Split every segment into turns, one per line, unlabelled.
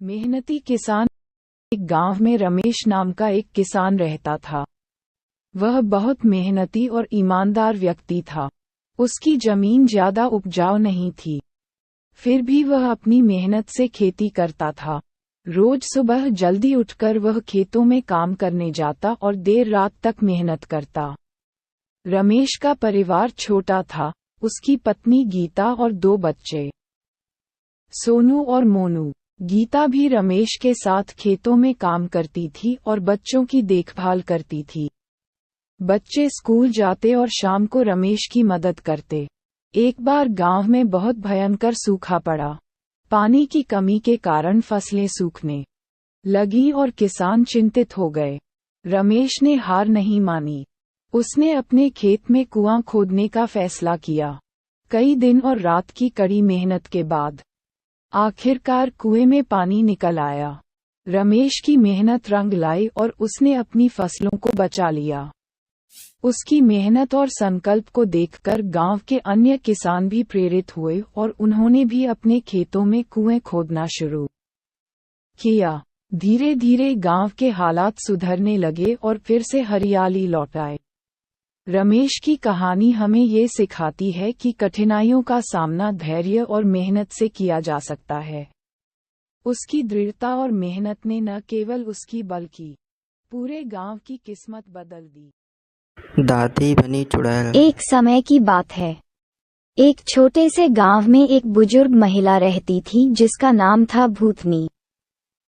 मेहनती किसान। एक गांव में रमेश नाम का एक किसान रहता था। वह बहुत मेहनती और ईमानदार व्यक्ति था। उसकी जमीन ज्यादा उपजाऊ नहीं थी, फिर भी वह अपनी मेहनत से खेती करता था। रोज सुबह जल्दी उठकर वह खेतों में काम करने जाता और देर रात तक मेहनत करता। रमेश का परिवार छोटा था। उसकी पत्नी गीता और 2 बच्चे, सोनू और मोनू। गीता भी रमेश के साथ खेतों में काम करती थी और बच्चों की देखभाल करती थी। बच्चे स्कूल जाते और शाम को रमेश की मदद करते। एक बार गांव में बहुत भयंकर सूखा पड़ा। पानी की कमी के कारण फसलें सूखने लगीं और किसान चिंतित हो गए। रमेश ने हार नहीं मानी। उसने अपने खेत में कुआं खोदने का फैसला किया। कई दिन और रात की कड़ी मेहनत के बाद आखिरकार कुएं में पानी निकल आया। रमेश की मेहनत रंग लाई और उसने अपनी फसलों को बचा लिया। उसकी मेहनत और संकल्प को देखकर गांव के अन्य किसान भी प्रेरित हुए और उन्होंने भी अपने खेतों में कुएं खोदना शुरू किया। धीरे धीरे गांव के हालात सुधरने लगे और फिर से हरियाली लौट आए। रमेश की कहानी हमें ये सिखाती है कि कठिनाइयों का सामना धैर्य और मेहनत से किया जा सकता है। उसकी दृढ़ता और मेहनत ने न केवल उसकी बल्कि पूरे गांव की किस्मत बदल दी।
दादी बनी चुड़ैल।
एक समय की बात है। एक छोटे से गांव में एक बुजुर्ग महिला रहती थी जिसका नाम था भूतनी।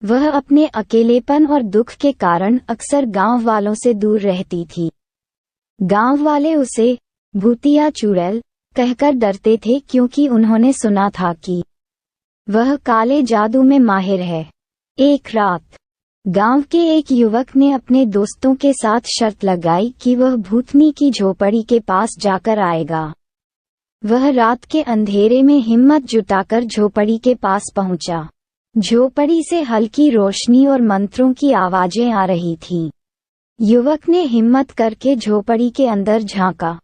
वह अपने अकेलेपन और दुख के कारण अक्सर गांव वालों से दूर रहती थी। गांव वाले उसे भूतिया चुड़ैल कहकर डरते थे क्योंकि उन्होंने सुना था कि वह काले जादू में माहिर है। एक रात गांव के एक युवक ने अपने दोस्तों के साथ शर्त लगाई कि वह भूतनी की झोपड़ी के पास जाकर आएगा। वह रात के अंधेरे में हिम्मत जुटाकर झोपड़ी के पास पहुंचा। झोपड़ी से हल्की रोशनी और मंत्रों की आवाजें आ रही थीं। युवक ने हिम्मत करके झोपड़ी के अंदर झांका।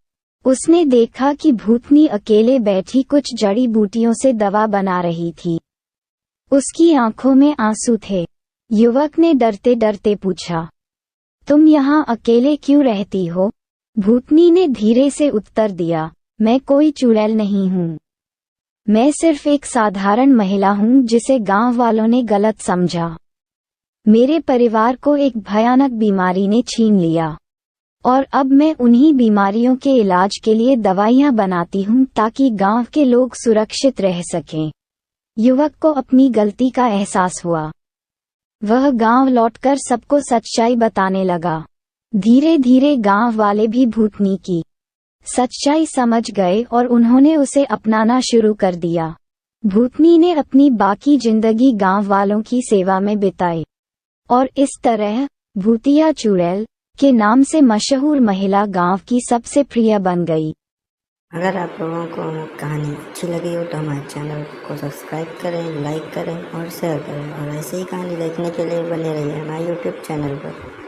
उसने देखा कि भूतनी अकेले बैठी कुछ जड़ी बूटियों से दवा बना रही थी। उसकी आंखों में आंसू थे। युवक ने डरते डरते पूछा, तुम यहाँ अकेले क्यों रहती हो? भूतनी ने धीरे से उत्तर दिया, मैं कोई चुड़ैल नहीं हूँ। मैं सिर्फ एक साधारण महिला हूँ जिसे गांव वालों ने गलत समझा। मेरे परिवार को एक भयानक बीमारी ने छीन लिया और अब मैं उन्हीं बीमारियों के इलाज के लिए दवाइयाँ बनाती हूँ ताकि गांव के लोग सुरक्षित रह सकें। युवक को अपनी गलती का एहसास हुआ। वह गांव लौटकर सबको सच्चाई बताने लगा। धीरे धीरे गांव वाले भी भूतनी की सच्चाई समझ गए और उन्होंने उसे अपनाना शुरू कर दिया। भूतनी ने अपनी बाकी जिंदगी गांव वालों की सेवा में बिताई और इस तरह भूतिया चुड़ैल के नाम से मशहूर महिला गांव की सबसे प्रिय बन गई।
अगर आप लोगों को कहानी अच्छी लगी हो तो हमारे चैनल को सब्सक्राइब करें, लाइक करें और शेयर करें और ऐसे ही कहानी देखने के लिए बने रहिए हमारे यूट्यूब चैनल पर।